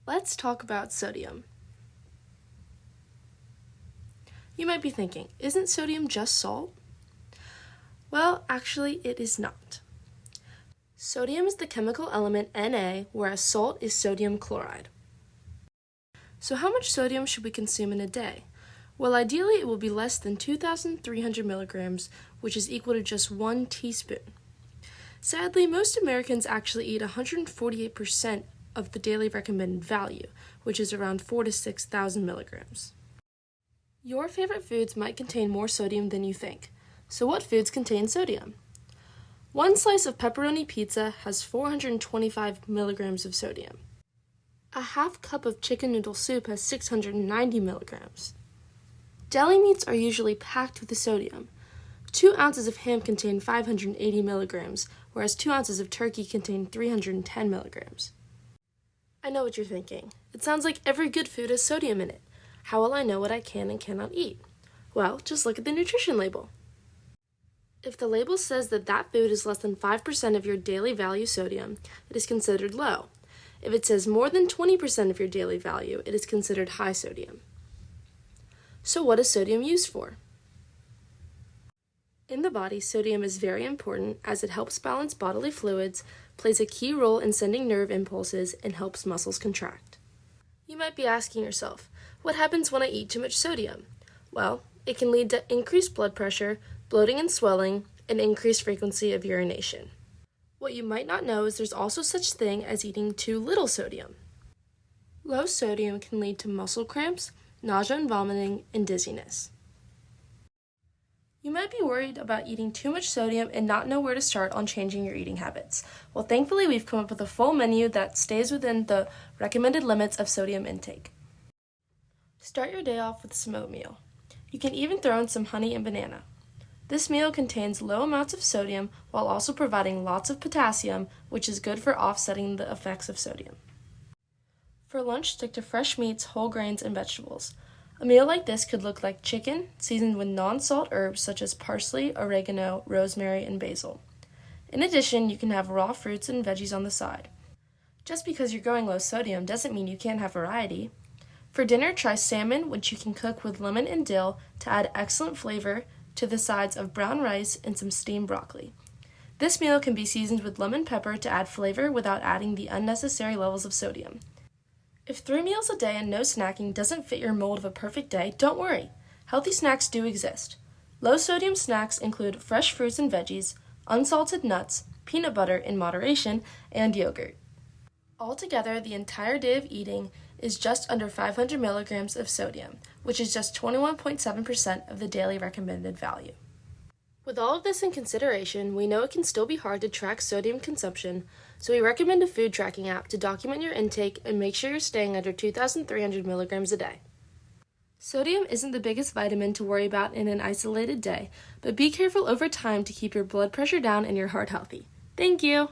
Let's talk about sodium. You might be thinking, isn't sodium just salt? Well, actually, it is not. Sodium is the chemical element Na, whereas salt is sodium chloride. So how much sodium should we consume in a day? Well, ideally, it will be less than 2,300 milligrams, which is equal to just 1 teaspoon. Sadly, most Americans actually eat 148% of the daily recommended value, which is around 4,000 to 6,000 milligrams. Your favorite foods might contain more sodium than you think. So what foods contain sodium? One slice of pepperoni pizza has 425 milligrams of sodium. A half cup of chicken noodle soup has 690 milligrams. Deli meats are usually packed with the sodium. 2 ounces of ham contain 580 milligrams, whereas 2 ounces of turkey contain 310 milligrams. I know what you're thinking. It sounds like every good food has sodium in it. How will I know what I can and cannot eat? Well, just look at the nutrition label. If the label says that that food is less than 5% of your daily value sodium, it is considered low. If it says more than 20% of your daily value, it is considered high sodium. So what is sodium used for? In the body, sodium is very important as it helps balance bodily fluids, plays a key role in sending nerve impulses, and helps muscles contract. You might be asking yourself, what happens when I eat too much sodium? Well, it can lead to increased blood pressure, bloating and swelling, and increased frequency of urination. What you might not know is there's also such thing as eating too little sodium. Low sodium can lead to muscle cramps, nausea and vomiting, and dizziness. You might be worried about eating too much sodium and not know where to start on changing your eating habits. Well, thankfully, we've come up with a full menu that stays within the recommended limits of sodium intake. Start your day off with some oatmeal. You can even throw in some honey and banana. This meal contains low amounts of sodium while also providing lots of potassium, which is good for offsetting the effects of sodium. For lunch, stick to fresh meats, whole grains, and vegetables. A meal like this could look like chicken, seasoned with non-salt herbs such as parsley, oregano, rosemary, and basil. In addition, you can have raw fruits and veggies on the side. Just because you're going low sodium doesn't mean you can't have variety. For dinner, try salmon, which you can cook with lemon and dill to add excellent flavor to the sides of brown rice and some steamed broccoli. This meal can be seasoned with lemon pepper to add flavor without adding the unnecessary levels of sodium. If 3 meals a day and no snacking doesn't fit your mold of a perfect day, don't worry. Healthy snacks do exist. Low-sodium snacks include fresh fruits and veggies, unsalted nuts, peanut butter in moderation, and yogurt. Altogether, the entire day of eating is just under 500 milligrams of sodium, which is just 21.7% of the daily recommended value. With all of this in consideration, we know it can still be hard to track sodium consumption, so we recommend a food tracking app to document your intake and make sure you're staying under 2,300 milligrams a day. Sodium isn't the biggest vitamin to worry about in an isolated day, but be careful over time to keep your blood pressure down and your heart healthy. Thank you!